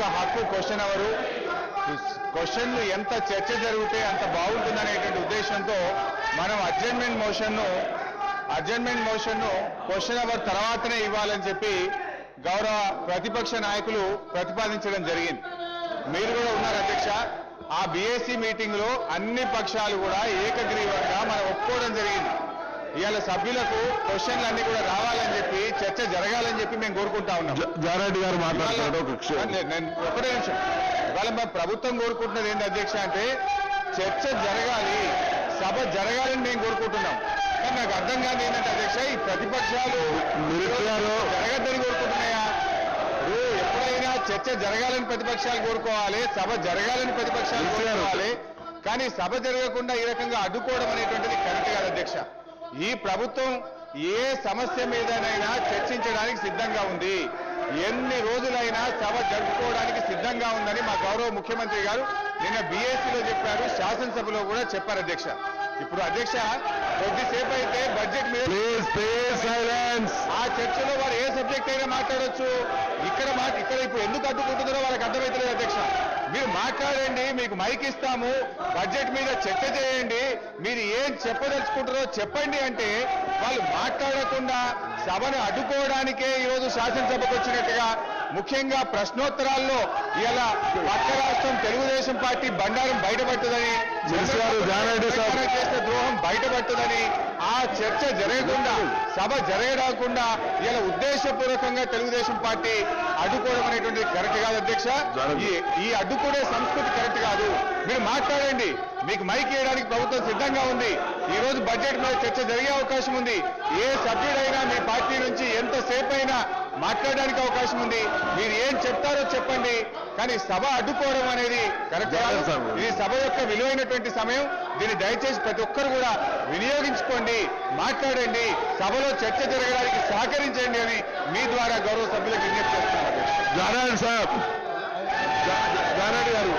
యొక్క హక్కు question hour. క్వశ్చన్లు ఎంత చర్చ జరిగితే అంత బాగుంటుందనేటువంటి ఉద్దేశంతో మనం అడ్జర్న్మెంట్ మోషన్ను క్వశ్చన్ అవర్ తర్వాతనే ఇవ్వాలని చెప్పి గౌరవ ప్రతిపక్ష నాయకులు ప్రతిపాదించడం జరిగింది. మీరు కూడా ఉన్నారు అధ్యక్ష. ఆ బీఏసీ మీటింగ్ లో అన్ని పక్షాలు కూడా ఏకగ్రీవంగా మనం ఒప్పుకోవడం జరిగింది. ఇవాళ సభ్యులకు క్వశ్చన్లు అన్ని కూడా రావాలని చెప్పి చర్చ జరగాలని చెప్పి మేము కోరుకుంటా ఉన్నాం. జానారెడ్డి గారు మాట్లాడుతున్నారు. నేను ఒకటే నిమిషం. ఇవాళ మా ప్రభుత్వం కోరుకుంటున్నది ఏంటి అధ్యక్ష అంటే చర్చ జరగాలి, సభ జరగాలని మేము కోరుకుంటున్నాం. కానీ నాకు అర్థం కాదు ఏంటంటే అధ్యక్ష ఈ ప్రతిపక్షాలు జరగద్దని కోరుకుంటున్నాయా? ఎప్పుడైనా చర్చ జరగాలని ప్రతిపక్షాలు కోరుకోవాలి, సభ జరగాలని ప్రతిపక్షాలు కోరుకోవాలి. కానీ సభ జరగకుండా ఈ రకంగా అడ్డుకోవడం అనేటువంటిది కరెక్ట్ కాదు అధ్యక్ష. ఈ ప్రభుత్వం ఏ సమస్య మీదనైనా చర్చించడానికి సిద్ధంగా ఉంది. ఎన్ని రోజులైనా సభ జరుపుకోవడానికి సిద్ధంగా ఉందని మా గౌరవ ముఖ్యమంత్రి గారు నిన్న బీఏసీలో చెప్పారు, శాసనసభలో కూడా చెప్పారు అధ్యక్ష. ఇప్పుడు అధ్యక్ష కొద్దిసేపు అయితే బడ్జెట్ మీద ఆ చర్చలో వారు ఏ సబ్జెక్ట్ అయినా మాట్లాడొచ్చు. ఇక్కడ ఇప్పుడు ఎందుకు అడ్డుకుంటున్నారో వాళ్ళకి అర్థమైతలేదు అధ్యక్ష. మీరు మాట్లాడండి, మీకు మైక్ ఇస్తాము, బడ్జెట్ మీద చర్చ చేయండి, మీరు ఏం చెప్పదలుచుకుంటారో చెప్పండి అంటే వాళ్ళు మాట్లాడకుండా సభను అడ్డుకోవడానికే ఈరోజు శాసనసభకు వచ్చినట్టుగా, ముఖ్యంగా ప్రశ్నోత్తరాల్లో ఇలా పక్క రాష్ట్రం తెలుగుదేశం పార్టీ బండారం బయటపడుతుందని, చేసిన ద్రోహం బయటపడుతుందని, ఆ చర్చ జరగకుండా సభ జరగకుండా ఇలా ఉద్దేశపూర్వకంగా తెలుగుదేశం పార్టీ అడ్డుకోవడం అనేటువంటిది కరెక్ట్ కాదు అధ్యక్ష. ఈ అడ్డుకునే సంస్కృతి కరెక్ట్ కాదు. మీరు మాట్లాడండి, మీకు మైక్ ఇవ్వడానికి ప్రభుత్వం సిద్ధంగా ఉంది. ఈ రోజు బడ్జెట్ మీద చర్చ జరిగే అవకాశం ఉంది. ఏ సభ్యుడైనా మీ పార్టీ నుంచి ఎంతసేపు అయినా మాట్లాడడానికి అవకాశం ఉంది. మీరు ఏం చెప్తారో చెప్పండి, కానీ సభ అడ్డుకోవడం అనేది కరెక్ట్ కాదు. ఇది సభ యొక్క విలువైనటువంటి సమయం. దీన్ని దయచేసి ప్రతి ఒక్కరు కూడా వినియోగించుకోండి, మాట్లాడండి, సభలో చర్చ జరగడానికి సహకరించండి అని మీ ద్వారా గౌరవ సభ్యులకు విజ్ఞప్తి చేస్తున్నారు. జానారెడ్డి గారు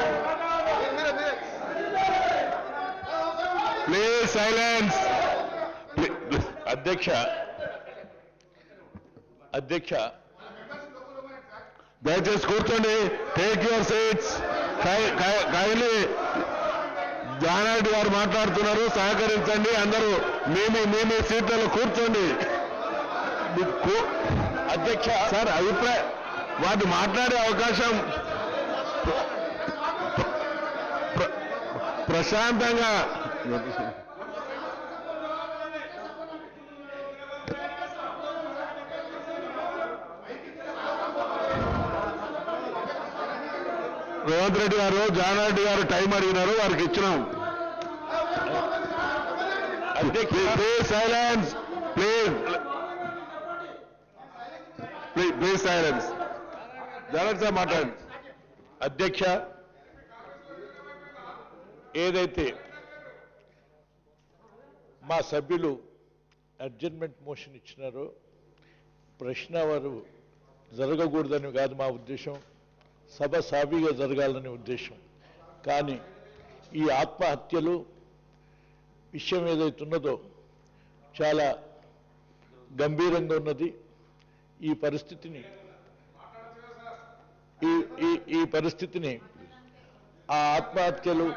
ప్లీజ్ సైలెన్స్. అధ్యక్ష దయచేసి కూర్చోండి. Take your seats. Kindly Jana Reddy గారు మాట్లాడుతున్నారు, సహకరించండి. అందరూ మీ సీట్లలో కూర్చోండి. అధ్యక్ష సార్ అభిప్రాయం వాటి మాట్లాడే అవకాశం ప్రశాంతంగా రేవంత్ రెడ్డి గారు జానారెడ్డి గారు టైం అడిగినారు, వారికి ఇచ్చినాం. Please silence. Please silence. Jana Reddy sir మాట్లాడండి. అధ్యక్ష, ఏదైతే మా సభ్యులు అడ్జర్న్మెంట్ మోషన్ ఇచ్చినారో ప్రశ్న వారు జరగకూడదని కాదు మా ఉద్దేశం, సభ సాఫీగా జరగాలని ఉద్దేశం. కానీ ఈ ఆత్మహత్యలు విషయం ఏదైతున్నదో చాలా గంభీరంగా ఉన్నది. ఈ పరిస్థితిని ఆ ఆత్మహత్యలు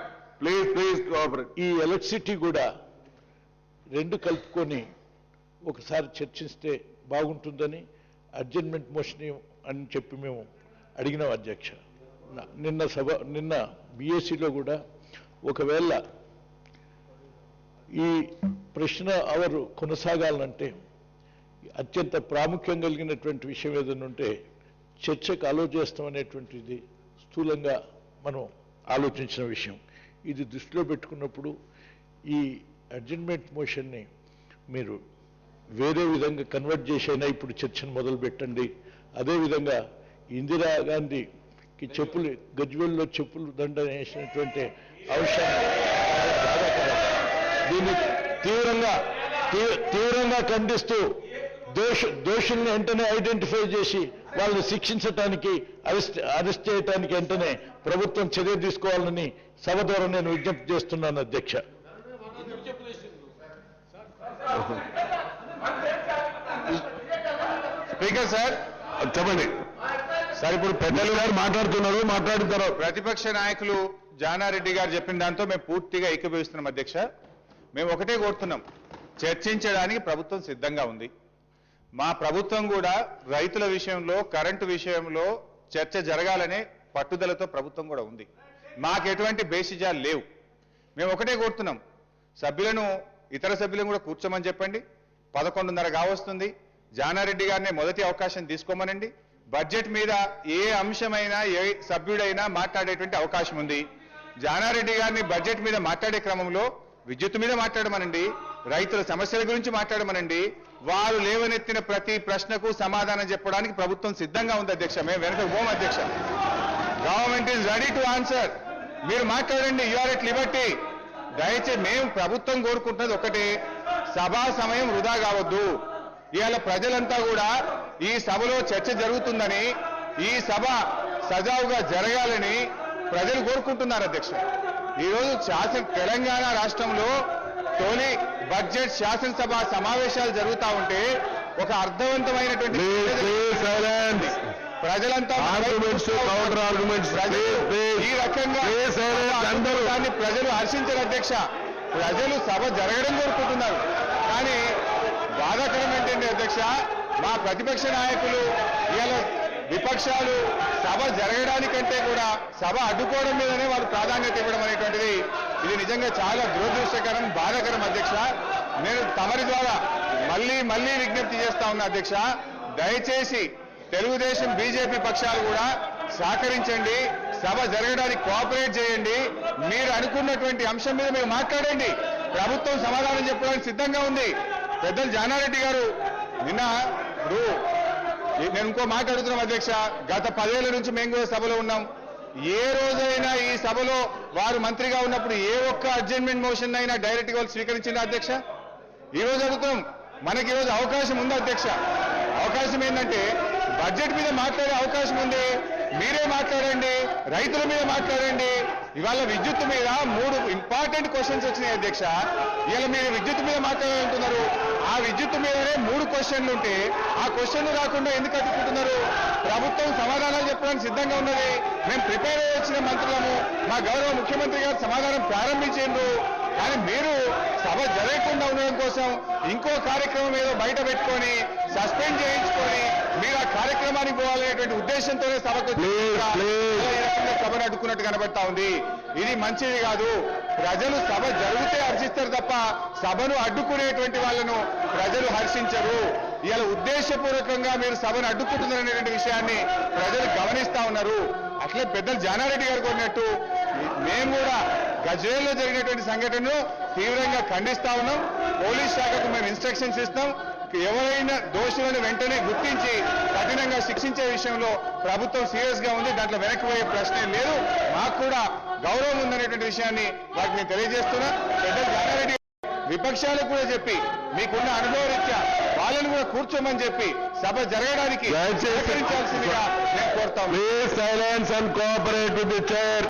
ఈ ఎలక్ట్రిసిటీ కూడా రెండు కలుపుకొని ఒకసారి చర్చిస్తే బాగుంటుందని అడ్జర్న్మెంట్ మోషన్ అని చెప్పి మేము అడిగినాం అధ్యక్ష. నిన్న బీఏసీలో కూడా ఒకవేళ ఈ ప్రశ్న అవరు కొనసాగాలంటే అత్యంత ప్రాముఖ్యం కలిగినటువంటి విషయం ఏదైనా ఉంటే చర్చకు అలో చేస్తామనేటువంటిది స్థూలంగా మనం ఆలోచించిన విషయం. ఇది దృష్టిలో పెట్టుకున్నప్పుడు ఈ అడ్జర్న్మెంట్ మోషన్ని మీరు వేరే విధంగా కన్వర్ట్ చేసైనా ఇప్పుడు చర్చను మొదలు పెట్టండి. అదేవిధంగా ఇందిరాగాంధీకి గజ్వెల్లో చెప్పులు దండ వేసినటువంటి అవసరం దీన్ని తీవ్రంగా ఖండిస్తూ దోషుల్ని వెంటనే ఐడెంటిఫై చేసి వాళ్ళని శిక్షించడానికి అరెస్ట్ చేయడానికి వెంటనే ప్రభుత్వం చర్య తీసుకోవాలని సభ ద్వారా నేను విజ్ఞప్తి చేస్తున్నాను అధ్యక్ష. స్పీకర్ సార్ చెప్పండి సార్ ఇప్పుడు పెద్దలు గారు మాట్లాడుతున్నారు, మాట్లాడిన తర్వాత ప్రతిపక్ష నాయకులు జానారెడ్డి గారు చెప్పిన దాంతో మేము పూర్తిగా ఏకీభవిస్తున్నాం అధ్యక్ష. మేము ఒకటే కోరుతున్నాం, చర్చించడానికి ప్రభుత్వం సిద్ధంగా ఉంది. మా ప్రభుత్వం కూడా రైతుల విషయంలో, కరెంటు విషయంలో చర్చ జరగాలనే పట్టుదలతో ప్రభుత్వం కూడా ఉంది. మాకు ఎటువంటి బేసిజాలు లేవు. మేము ఒకటే కోరుతున్నాం, సభ్యులను, ఇతర సభ్యులను కూడా కూర్చోమని చెప్పండి. 11:30 కావస్తుంది. జానారెడ్డి గారిని మొదటి అవకాశం తీసుకోమనండి. బడ్జెట్ మీద ఏ అంశమైనా ఏ సభ్యుడైనా మాట్లాడేటువంటి అవకాశం ఉంది. జానారెడ్డి గారిని బడ్జెట్ మీద మాట్లాడే క్రమంలో విద్యుత్ మీద మాట్లాడమనండి, రైతుల సమస్యల గురించి మాట్లాడమనండి. వారు లేవనెత్తిన ప్రతి ప్రశ్నకు సమాధానం చెప్పడానికి ప్రభుత్వం సిద్ధంగా ఉంది అధ్యక్ష. మేము వెనక పోం అధ్యక్ష. Government is ready to answer. మీరు మాట్లాడండి, యు ఆర్ ఎట్ లిబర్టీ. దయచేసి మేము ప్రభుత్వం కోరుకుంటున్నది ఒకటే, సభా సమయం వృధా కావద్దు. ఇవాళ ప్రజలంతా కూడా ఈ సభలో చర్చ జరుగుతుందని, ఈ సభ సజావుగా జరగాలని ప్రజలు కోరుకుంటున్నారు అధ్యక్ష. ఈరోజు తెలంగాణ రాష్ట్రంలో తొలి బడ్జెట్ శాసనసభ సమావేశాలు జరుగుతా ఉంటే ఒక అర్థవంతమైనటువంటి ప్రజలంతా కౌంటర్ ఆర్గ్యుమెంట్స్ ఈ రకంగా దాన్ని ప్రజలు హర్షించారు అధ్యక్ష. ప్రజలు సభ జరగడం కోరుకుంటున్నారు. కానీ బాధాకరం ఏంటంటే అధ్యక్ష, మా ప్రతిపక్ష నాయకులు ఇవాళ విపక్షాలు సభ జరగడానికంటే కూడా సభ అడ్డుకోవడం మీదనే వాళ్ళు ప్రాధాన్యత ఇవ్వడం అనేటువంటిది ఇది నిజంగా చాలా దురదృష్టకరం, బాధాకరం అధ్యక్ష. నేను తమరి ద్వారా మళ్ళీ విజ్ఞప్తి చేస్తా ఉన్నా అధ్యక్ష, దయచేసి తెలుగుదేశం, బీజేపీ పక్షాలు కూడా సహకరించండి, సభ జరగడానికి కోఆపరేట్ చేయండి. మీరు అనుకున్నటువంటి అంశం మీద మీరు మాట్లాడండి, ప్రభుత్వం సమాధానం చెప్పడానికి సిద్ధంగా ఉంది. పెద్దలు జానారెడ్డి గారు నిన్న నేను ఇంకో మాట అడుగుతున్నాం అధ్యక్ష. గత 10 ఏళ్ల నుంచి మేము కూడా సభలో ఉన్నాం. ఏ రోజైనా ఈ సభలో వారు మంత్రిగా ఉన్నప్పుడు ఏ ఒక్క అడ్జర్న్మెంట్ మోషన్ అయినా డైరెక్ట్ గా స్వీకరించిందా అధ్యక్ష? ఈ రోజు అడుగుతున్నాం, మనకి ఈరోజు అవకాశం ఉంది అధ్యక్ష. అవకాశం ఏంటంటే బడ్జెట్ మీద మాట్లాడే అవకాశం ఉంది. మీరే మాట్లాడండి, రైతుల మీద మాట్లాడండి. ఇవాళ విద్యుత్ మీద 3 ఇంపార్టెంట్ క్వశ్చన్స్ వచ్చినాయి అధ్యక్ష. ఇవాళ మీరు విద్యుత్ మీద మాట్లాడాలంటున్నారు. ఆ విద్యుత్ మీదనే 3 క్వశ్చన్లు ఉంటే ఆ క్వశ్చన్లు రాకుండా ఎందుకు అడ్డుకుంటున్నారు? ప్రభుత్వం సమాధానాలు చెప్పడానికి సిద్ధంగా ఉన్నది. మేము ప్రిపేర్ అయ్యి వచ్చిన మంత్రులము, మా గౌరవ ముఖ్యమంత్రి గారు సమాధానం ప్రారంభించారు. కానీ మీరు సభ జరగకుండా ఉండడం కోసం ఇంకో కార్యక్రమం ఏదో బయట పెట్టుకొని సస్పెండ్ చేయించుకొని మీరు ఆ కార్యక్రమానికి పోవాలనేటువంటి ఉద్దేశంతోనే సభకు సభను అడ్డుకున్నట్టు కనబడతా ఉంది. ఇది మంచిది కాదు. ప్రజలు సభ జరిగితే హర్షిస్తారు తప్ప సభను అడ్డుకునేటువంటి వాళ్ళను ప్రజలు హర్షించరు. ఇలా ఉద్దేశపూర్వకంగా మీరు సభను అడ్డుకుంటున్నారనేటువంటి విషయాన్ని ప్రజలు గమనిస్తా ఉన్నారు. అట్లే పెద్దలు జానారెడ్డి గారు కొన్నట్టు మేము కూడా గజ్వేల్లో జరిగినటువంటి సంఘటనను తీవ్రంగా ఖండిస్తా ఉన్నాం. పోలీస్ శాఖకు మేము ఇన్స్ట్రక్షన్స్ ఇస్తాం. ఎవరైనా దోషులను వెంటనే గుర్తించి కఠినంగా శిక్షించే విషయంలో ప్రభుత్వం సీరియస్ గా ఉంది. దాంట్లో వెనక్కి పోయే ప్రశ్నే లేదు. మాకు కూడా గౌరవం ఉందనేటువంటి విషయాన్ని వాటిని నేను తెలియజేస్తున్నా. పెద్దలు జానారెడ్డి విపక్షాలకు కూడా చెప్పి మీకున్న అనుభవ రీత్యా వాళ్ళని కూడా కూర్చోమని చెప్పి సభ జరగడానికి సహకరించాల్సిందిగా నేను కోరుతాను. Please silence and cooperate with the chair.